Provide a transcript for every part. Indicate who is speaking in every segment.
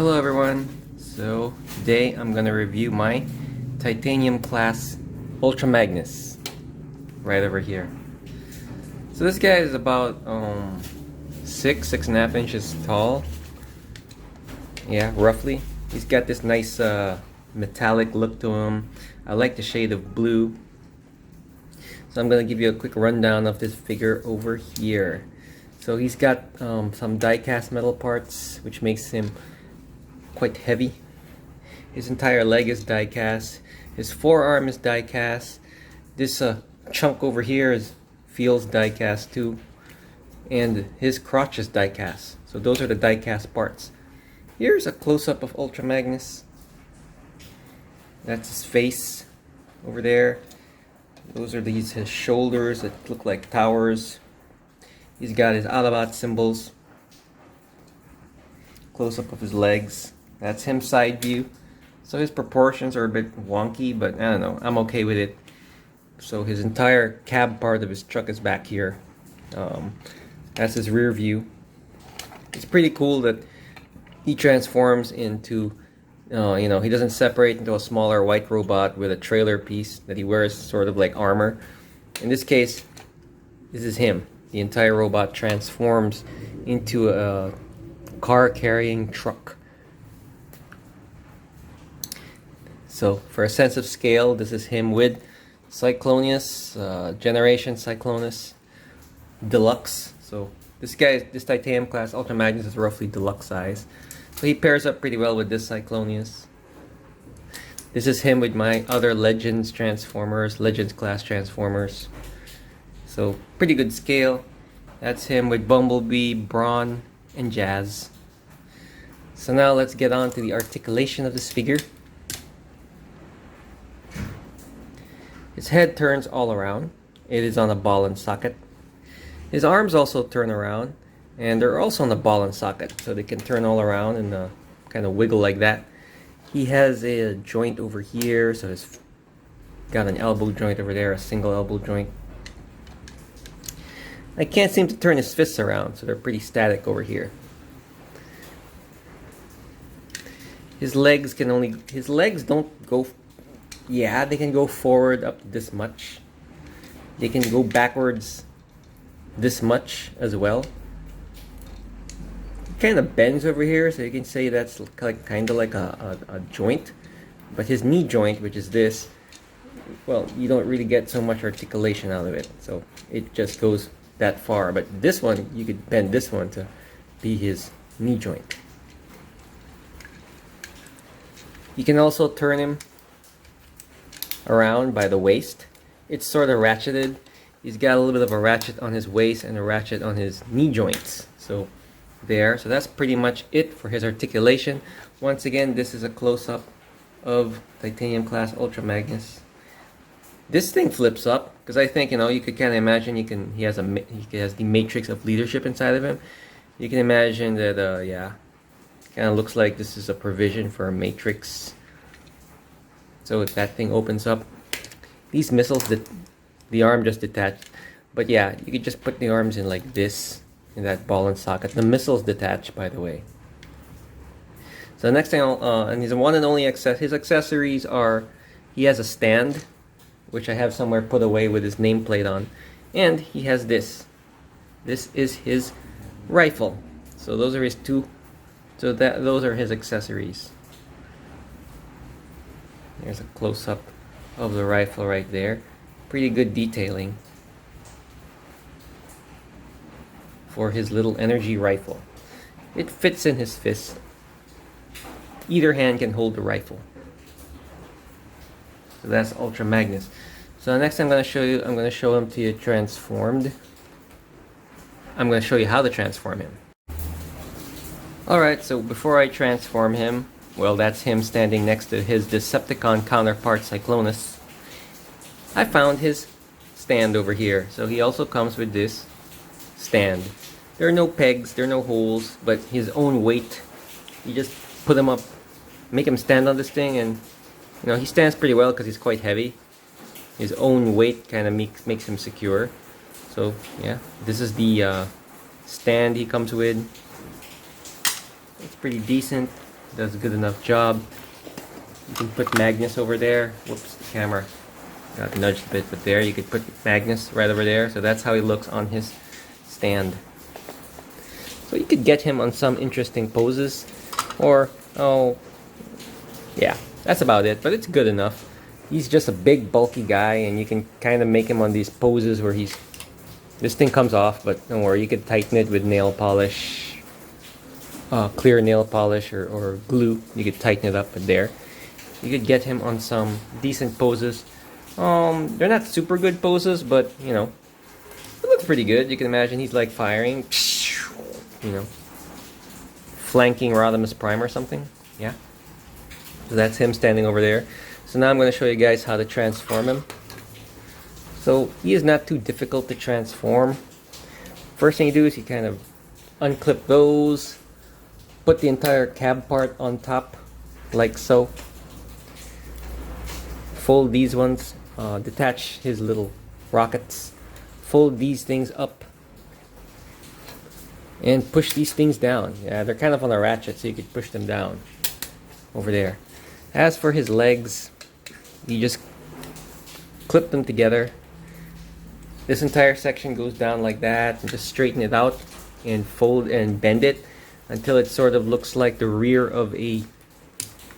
Speaker 1: Hello everyone. So today I'm going to review my titanium class Ultra Magnus right over here. So this guy is about 6.5 inches tall. Yeah, roughly. He's got this nice metallic look to him. I like the shade of blue. So I'm going to give you a quick rundown of this figure over here. So he's got some die-cast metal parts, which makes him quite heavy. His entire leg is die-cast. His forearm is die-cast. This chunk over here feels die-cast too. And his crotch is die-cast. So those are the die-cast parts. Here's a close-up of Ultra Magnus. That's his face over there. Those are his shoulders that look like towers. He's got his Autobot symbols. Close-up of his legs. That's him side view. So his proportions are a bit wonky, but I don't know. I'm okay with it. So his entire cab part of his truck is back here. That's his rear view. It's pretty cool that he transforms into, he doesn't separate into a smaller white robot with a trailer piece that he wears sort of like armor. In this case, this is him. The entire robot transforms into a car-carrying truck. So for a sense of scale, this is him with Cyclonius, Generation Cyclonus Deluxe. So this titanium class Ultra Magnus is roughly deluxe size. So he pairs up pretty well with this Cyclonius. This is him with my other Legends Transformers, Legends class Transformers. So pretty good scale. That's him with Bumblebee, Brawn, and Jazz. So now let's get on to the articulation of this figure. His head turns all around. It is on a ball and socket. His arms also turn around, and they're also on a ball and socket, so they can turn all around and kind of wiggle like that. He has a joint over here, so he's got an elbow joint over there, a single elbow joint. I can't seem to turn his fists around, so they're pretty static over here. His legs don't go. Yeah, they can go forward up this much. They can go backwards this much as well. It kind of bends over here, so you can say that's kind of like a joint. But his knee joint, which is this, well, you don't really get so much articulation out of it. So it just goes that far. But this one, you could bend this one to be his knee joint. You can also turn him around by the waist. It's sort of ratcheted. He's got a little bit of a ratchet on his waist and a ratchet on his knee joints. So that's pretty much it for his articulation. Once again, this is a close-up of titanium class Ultra Magnus. This thing flips up because I think you could kind of imagine he has the matrix of leadership inside of him. You can imagine that kind of looks like this is a provision for a matrix. So if that thing opens up, these missiles, the arm just detached. But yeah, you could just put the arms in like this, in that ball and socket. The missiles detach, by the way. So the next thing, and his one and only his accessories are, he has a stand, which I have somewhere put away with his nameplate on. And he has this. This is his rifle. So those are his those are his accessories. There's a close-up of the rifle right there. Pretty good detailing for his little energy rifle. It fits in his fist. Either hand can hold the rifle. So that's Ultra Magnus. So next I'm going to show him to you transformed. I'm going to show you how to transform him. Alright, so before I transform him, well, that's him standing next to his Decepticon counterpart Cyclonus. I found his stand over here. So he also comes with this stand. There are no pegs, there are no holes, but his own weight. You just put him up, make him stand on this thing, and he stands pretty well because he's quite heavy. His own weight kind of makes him secure. So yeah, this is the stand he comes with. It's pretty decent. does a good enough job. You can put Magnus over there. Whoops, the camera got nudged a bit, but there you could put Magnus right over there. So that's how he looks on his stand. So you could get him on some interesting poses, or oh yeah, that's about it. But it's good enough. He's just a big bulky guy, and you can kind of make him on these poses where this thing comes off, but don't worry, you could tighten it with nail polish, clear nail polish or glue. You could tighten it up, but there you could get him on some decent poses. They're not super good poses, but you know, it looks pretty good. You can imagine he's like firing, you know, flanking Rodimus Prime or something. Yeah, so that's him standing over there. So now I'm going to show you guys how to transform him. So he is not too difficult to transform. First thing you do is you kind of unclip those, put the entire cab part on top, like so. Fold these ones, detach his little rockets, fold these things up, and push these things down. Yeah, they're kind of on a ratchet, so you could push them down over there. As for his legs, you just clip them together. This entire section goes down like that, and just straighten it out and fold and bend it until it sort of looks like the rear of a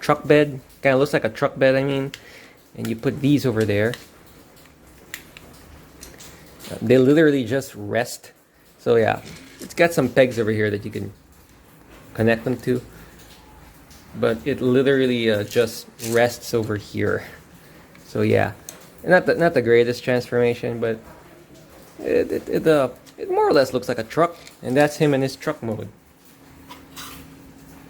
Speaker 1: truck bed. Kind of looks like a truck bed, I mean. And you put these over there. They literally just rest. So yeah, it's got some pegs over here that you can connect them to, but it literally just rests over here. So yeah, not the greatest transformation, but it more or less looks like a truck, and that's him in his truck mode.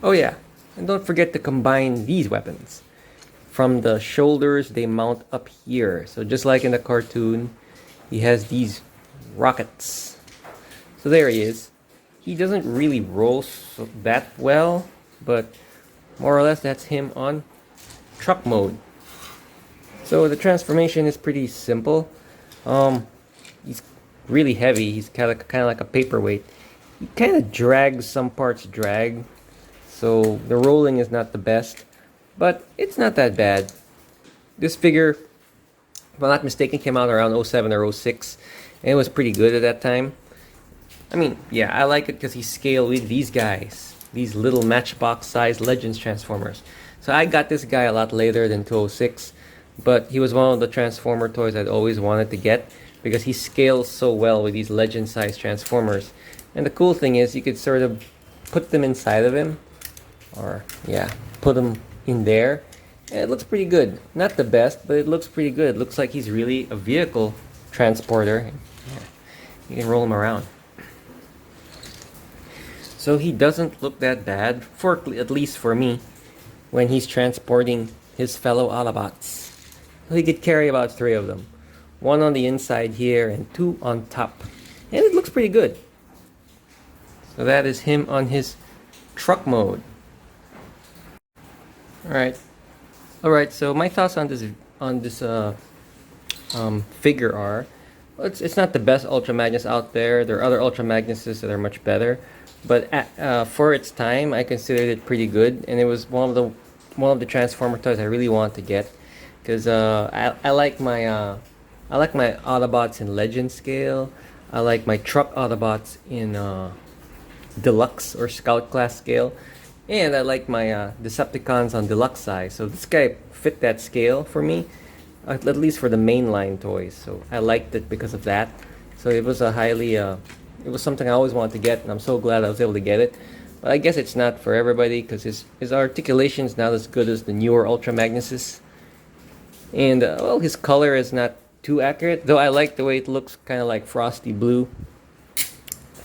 Speaker 1: Oh yeah, and don't forget to combine these weapons. From the shoulders, they mount up here. So just like in the cartoon, he has these rockets. So there he is. He doesn't really roll that well, but more or less that's him on truck mode. So the transformation is pretty simple. He's really heavy. He's kind of like a paperweight. He kind of drags, some parts drag. So the rolling is not the best, but it's not that bad. This figure, if I'm not mistaken, came out around 07 or 06, and it was pretty good at that time. I mean, yeah, I like it because he's scaled with these guys, these little matchbox-sized Legends Transformers. So I got this guy a lot later than 206, but he was one of the Transformer toys I'd always wanted to get because he scales so well with these Legend-sized Transformers. And the cool thing is you could sort of put them inside of him, or yeah, put them in there, and it looks pretty good. Not the best, but it looks pretty good. It looks like he's really a vehicle transporter. Yeah, you can roll him around. So he doesn't look that bad, for at least for me, when he's transporting his fellow Autobots. So he could carry about 3 of them. 1 on the inside here and 2 on top. And it looks pretty good. So that is him on his truck mode. Alright, so my thoughts on this figure are, it's not the best Ultra Magnus out there. There are other Ultra Magnuses that are much better, but for its time, I considered it pretty good, and it was one of the Transformer toys I really want to get, because I like my Autobots in Legend scale. I like my truck Autobots in Deluxe or Scout class scale. And I like my Decepticons on deluxe size. So this guy fit that scale for me, at least for the mainline toys. So I liked it because of that. So it was it was something I always wanted to get, and I'm so glad I was able to get it. But I guess it's not for everybody because his articulation is not as good as the newer Ultra Magnuses. And well, his color is not too accurate, though I like the way it looks, kind of like frosty blue.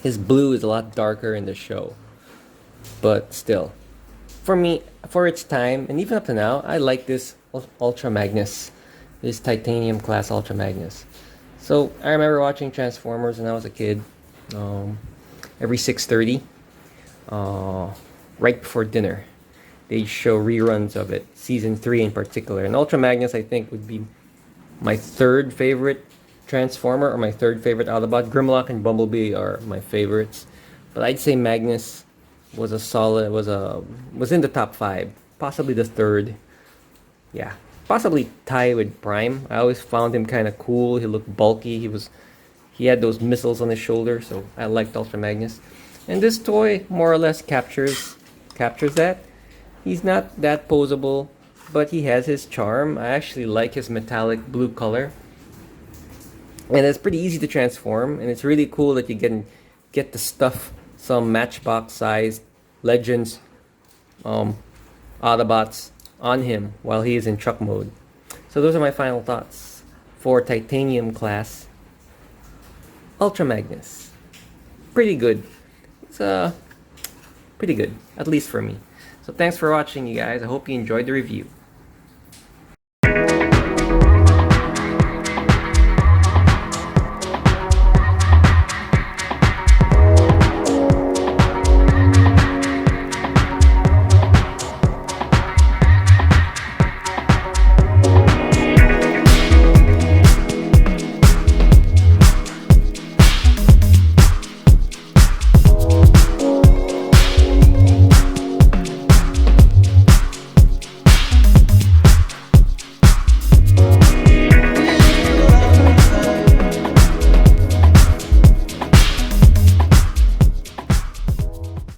Speaker 1: His blue is a lot darker in the show. But still, for me, for its time, and even up to now, I like this Ultra Magnus, this Titanium class Ultra Magnus. So I remember watching Transformers when I was a kid, every 6:30, right before dinner. They'd show reruns of it, season 3 in particular. And Ultra Magnus, I think, would be my 3rd favorite Transformer, or my 3rd favorite Autobot. Grimlock and Bumblebee are my favorites, but I'd say Magnus was a solid, was in the top 5, possibly the third. Yeah, possibly tie with Prime. I always found him kind of cool. He looked bulky. He had those missiles on his shoulder, so I liked Ultra Magnus. And this toy more or less captures that. He's not that posable, but he has his charm. I actually like his metallic blue color. And it's pretty easy to transform, and it's really cool that you can get to stuff some Matchbox sized Legends Autobots on him while he is in truck mode. So those are my final thoughts for Titanium class Ultra Magnus. Pretty good. It's pretty good, at least for me. So thanks for watching, you guys. I hope you enjoyed the review.